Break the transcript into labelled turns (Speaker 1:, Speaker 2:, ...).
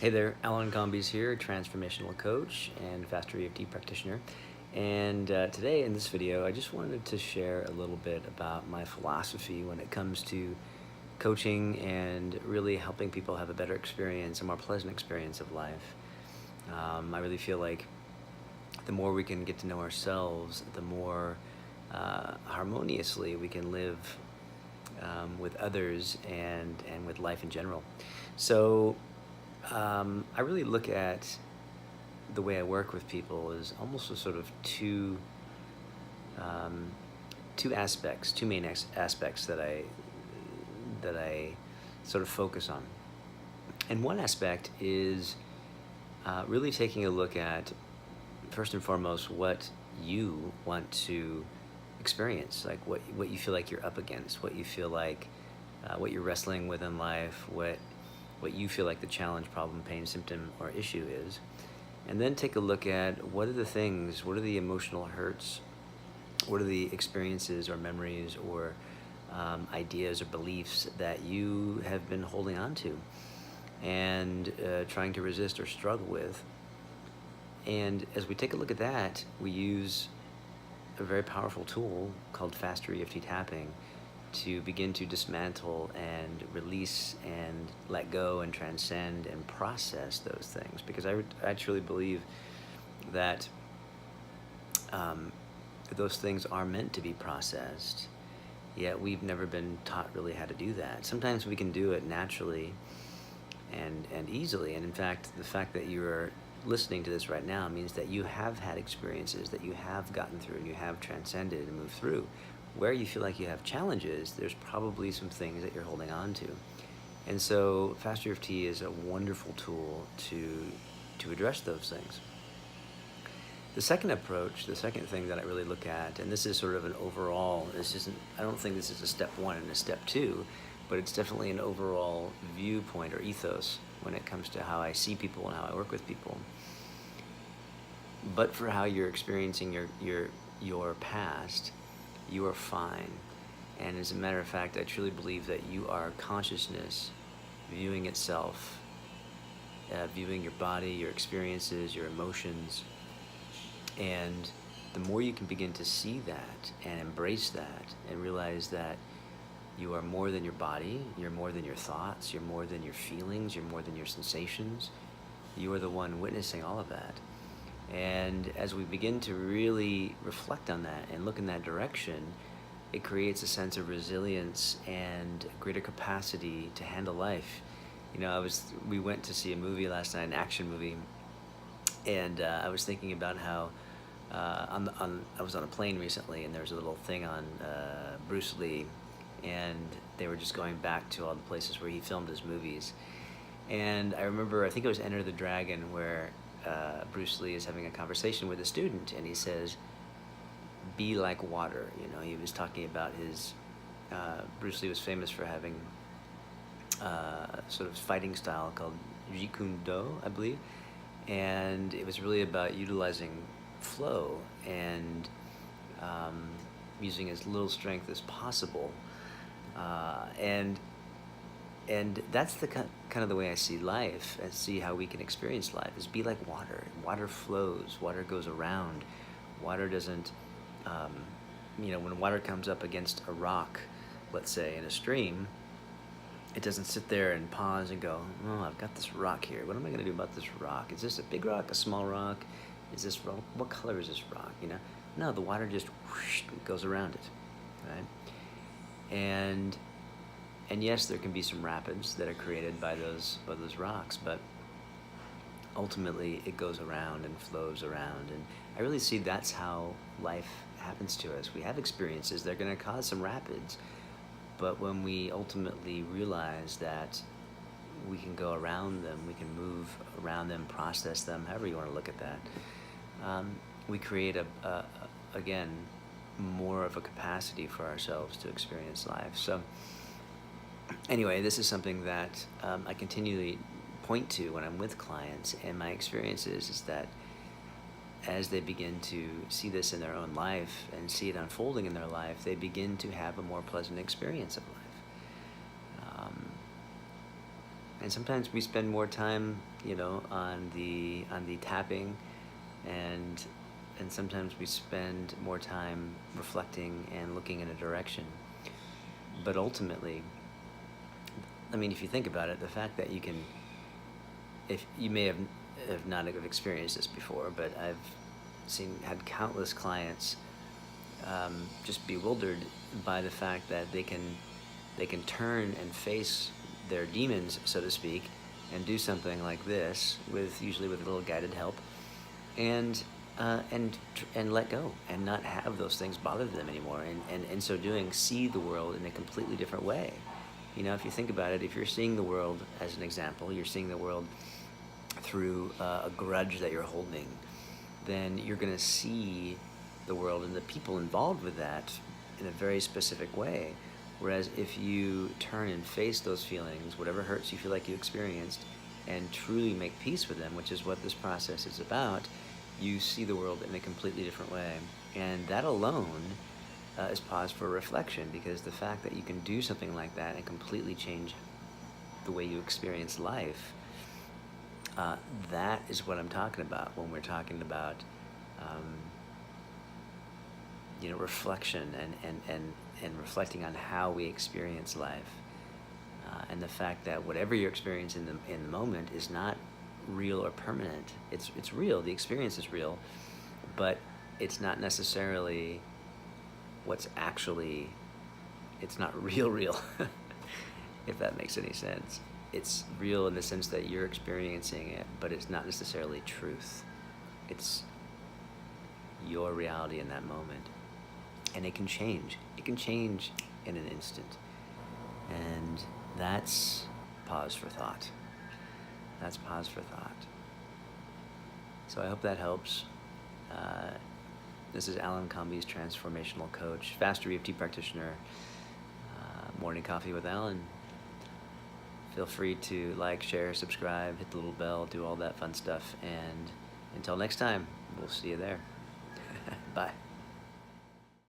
Speaker 1: Hey there, Alan Combies here, Transformational Coach and FasterEFT practitioner. And today in this video, I just wanted to share a little bit about my philosophy when it comes to coaching and really helping people have a better experience, a more pleasant experience of life. I really feel like the more we can get to know ourselves, the more harmoniously we can live with others and with life in general. So I really look at the way I work with people as almost a sort of um, two main aspects that I sort of focus on. And one aspect is really taking a look at, first and foremost, what you want to experience, like what you feel like you're up against, what you feel like, what you're wrestling with in life, what you feel like the challenge, problem, pain, symptom, or issue is. And then take a look at what are the things, what are the emotional hurts, what are the experiences or memories or ideas or beliefs that you have been holding on to and trying to resist or struggle with. And as we take a look at that, we use a very powerful tool called FasterEFT Tapping to begin to dismantle and release and let go and transcend and process those things. Because I truly believe that those things are meant to be processed, yet we've never been taught really how to do that. Sometimes we can do it naturally and easily, and in fact, the fact that you're listening to this right now means that you have had experiences that you have gotten through and you have transcended and moved through. Where you feel like you have challenges, there's probably some things that you're holding on to. And so FasterEFT is a wonderful tool to address those things. The second approach, the second thing that I really look at, and this is sort of an overall, I don't think this is a step one and a step two, but it's definitely an overall viewpoint or ethos when it comes to how I see people and how I work with people. But for how you're experiencing your past, you are fine. And as a matter of fact, I truly believe that you are consciousness viewing itself, viewing your body, your experiences, your emotions. And the more you can begin to see that and embrace that and realize that you are more than your body, you're more than your thoughts, you're more than your feelings, you're more than your sensations, you are the one witnessing all of that. And as we begin to really reflect on that and look in that direction, it creates a sense of resilience and greater capacity to handle life. You know, we went to see a movie last night, an action movie, and I was thinking about how I was on a plane recently, and there was a little thing on Bruce Lee, and they were just going back to all the places where he filmed his movies. And I remember, I think it was Enter the Dragon, where Bruce Lee is having a conversation with a student, and he says, "Be like water." You know, he was talking about his. Bruce Lee was famous for having sort of fighting style called Jeet Kune Do, I believe, and it was really about utilizing flow and using as little strength as possible, and that's the kind of the way I see life. I see how we can experience life is be like water. Water flows. Water goes around. Water doesn't, when water comes up against a rock, let's say in a stream, it doesn't sit there and pause and go, "Oh, I've got this rock here. What am I going to do about this rock? Is this a big rock, a small rock? Is this rock? What color is this rock?" You know, no, the water just whoosh, goes around it, right? And yes, there can be some rapids that are created by those rocks, but ultimately it goes around and flows around. And I really see that's how life happens to us. We have experiences that are going to cause some rapids, but when we ultimately realize that we can go around them, we can move around them, process them, however you want to look at that, we create again, more of a capacity for ourselves to experience life. So anyway, this is something that I continually point to when I'm with clients, and my experience is that as they begin to see this in their own life and see it unfolding in their life, they begin to have a more pleasant experience of life. And sometimes we spend more time, on the tapping, and sometimes we spend more time reflecting and looking in a direction. But ultimately, I mean, if you think about it, the fact that you can, if you may have not have experienced this before, but I've had countless clients just bewildered by the fact that they can turn and face their demons, so to speak, and do something like this usually with a little guided help, and let go and not have those things bother them anymore, and in so doing see the world in a completely different way. If you think about it, if you're seeing the world, as an example, you're seeing the world through a grudge that you're holding, then you're going to see the world and the people involved with that in a very specific way. Whereas if you turn and face those feelings, whatever hurts you feel like you experienced, and truly make peace with them, which is what this process is about, you see the world in a completely different way. And that alone is pause for reflection, because the fact that you can do something like that and completely change the way you experience life, that is what I'm talking about when we're talking about reflection and reflecting on how we experience life, and the fact that whatever you're experiencing in the moment is not real or permanent. It's real. The experience is real, but it's not necessarily what's actually. It's not real, if that makes any sense. It's real in the sense that you're experiencing it, but it's not necessarily truth. It's your reality in that moment. And it can change. It can change in an instant. And that's pause for thought. That's pause for thought. So I hope that helps. This is Alan Combies, Transformational Coach, FasterEFT practitioner, Morning Coffee with Alan. Feel free to like, share, subscribe, hit the little bell, do all that fun stuff. And until next time, we'll see you there. Bye.